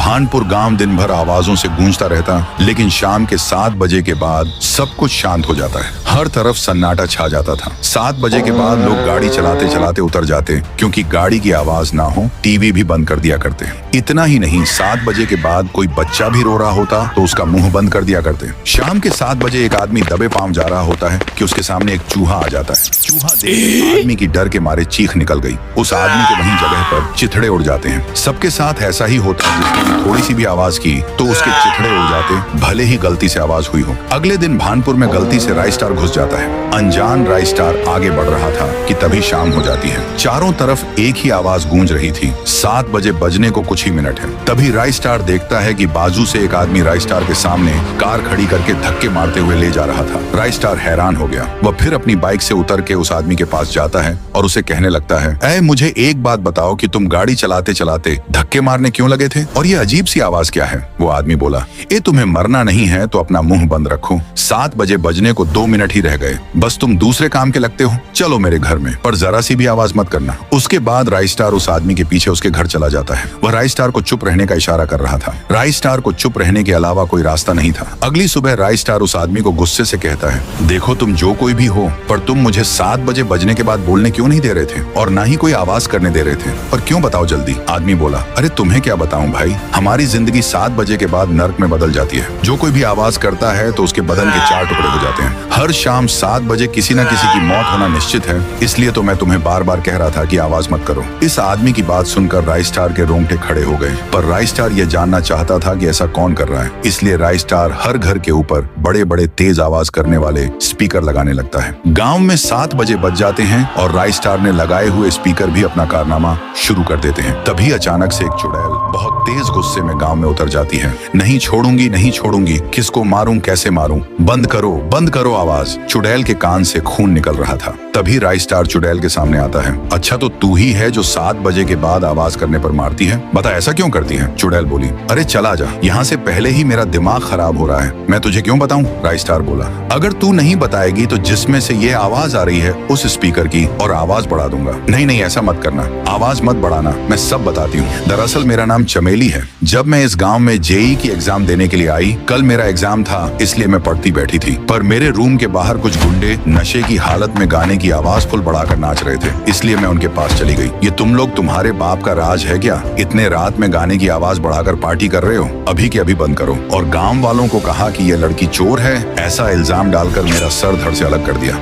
भानपुर गांव दिन भर आवाजों से गूंजता रहता, लेकिन शाम के 7 बजे के बाद सब कुछ शांत हो जाता है। हर तरफ सन्नाटा छा जाता था। 7 बजे के बाद लोग गाड़ी चलाते चलाते उतर जाते, क्योंकि गाड़ी की आवाज ना हो, टीवी भी बंद कर दिया करते। इतना ही नहीं, 7 बजे के बाद कोई बच्चा भी रो रहा होता तो उसका मुंह बंद कर दिया करते। शाम के 7 बजे एक आदमी दबे पांव जा रहा होता है कि उसके सामने एक चूहा आ जाता है। चूहा देख आदमी की डर के मारे चीख निकल गई। उस आदमी के वहीं जगह पर चिथड़े उड़ जाते हैं। सबके साथ ऐसा ही होता है, जिसने थोड़ी सी भी आवाज की तो उसके चिथड़े उड़ जाते, भले ही गलती से आवाज हुई हो। अगले दिन भानपुर में गलती से राइस स्टार घुस जाता है। अनजान राइस स्टार आगे बढ़ रहा था कि तभी शाम हो जाती है। चारों तरफ एक ही आवाज गूंज रही थी। 7 बजे बजने को कुछ ही मिनट है। तभी राइस स्टार देखता है कि बाजू से एक आदमी राइस स्टार के सामने कार खड़ी करके धक्के मारते हुए ले जा रहा था। राइस स्टार हैरान हो गया। वह फिर अपनी बाइक से उतर के उस आदमी के पास जाता है और उसे कहने लगता है, ऐ मुझे एक बात बताओ कि तुम गाड़ी चलाते चलाते धक्के मारने क्यों लगे थे, और ये अजीब सी आवाज क्या है? वो आदमी बोला, ए तुम्हें मरना नहीं है तो अपना मुंह बंद रखो। 7 बजे बजने को 2 मिनट ही रह गए, बस तुम दूसरे काम के लगते हो। चलो मेरे घर में, पर जरा सी भी आवाज मत करना। उसके बाद राइस स्टार उस आदमी के पीछे उसके घर चला जाता है। वह राइस स्टार को चुप रहने का इशारा कर रहा था। राइस स्टार को चुप रहने के अलावा कोई रास्ता नहीं था। अगली सुबह राइस स्टार उस आदमी को गुस्से से कहता है, देखो तुम जो कोई भी हो, पर तुम मुझे 7 बजे बजने के बाद बोलने क्यों नहीं दे रहे थे, और ना ही कोई आवाज करने दे रहे थे, और क्यों बताओ जल्दी। आदमी बोला, अरे तुम्हें क्या बताऊं भाई, हमारी जिंदगी 7 बजे के बाद नर्क में बदल जाती है। जो कोई भी आवाज करता है तो उसके बदन के 4 टुकड़े हो जाते हैं। हर शाम 7 बजे किसी न किसी की मौत होना निश्चित है, इसलिए तो मैं तुम्हें बार बार कह रहा था कि आवाज मत करो। इस आदमी की बात सुनकर राइस स्टार के रोंगटे खड़े हो गए, पर राइस स्टार ये जानना चाहता था कि ऐसा कौन कर रहा है। इसलिए राइस स्टार हर घर के ऊपर बड़े बड़े तेज आवाज करने वाले स्पीकर लगाने लगता है। गांव में 7 बजे बज जाते हैं और राइस स्टार ने लगाए हुए स्पीकर भी अपना कारनामा शुरू कर देते हैं। तभी अचानक से एक चुड़ैल बहुत तेज गुस्से में गांव में उतर जाती है। नहीं छोड़ूंगी, नहीं छोड़ूंगी, किसको मारूं, कैसे मारूं, बंद करो आवाज। चुड़ैल के कान से खून निकल रहा था। तभी राइस स्टार चुड़ैल के सामने आता है। अच्छा, तो तू ही है जो 7 बजे के बाद आवाज करने पर मारती है? बता ऐसा क्यों करती है? चुड़ैल बोली, अरे चला जा, यहाँ से पहले ही मेरा दिमाग खराब हो रहा है, मैं तुझे क्यों बताऊं? राइस स्टार बोला, अगर तू नहीं बताएगी तो जिसमें से ये आवाज आ रही है उस स्पीकर की और आवाज बढ़ा दूंगा। नहीं ऐसा मत करना, आवाज मत बढ़ाना, मैं सब बताती हूँ। दरअसल मेरा नाम चमेली है। जब मैं इस गांव में जेई की एग्जाम देने के लिए आई, कल मेरा एग्जाम था, इसलिए मैं पढ़ती बैठी थी, पर मेरे रूम के बाहर कुछ गुंडे नशे की हालत में गाने की आवाज फुल बढ़ाकर नाच रहे थे, इसलिए मैं उनके पास चली गई। ये तुम लोग तुम्हारे बाप का राज है क्या? इतने रात में गाने की आवाज बढ़ाकर पार्टी कर रहे हो? अभी के अभी बंद करो। और गांव वालों को कहा कि ये लड़की चोर है, ऐसा इल्जाम डालकर मेरा सर धड़ से अलग कर दिया।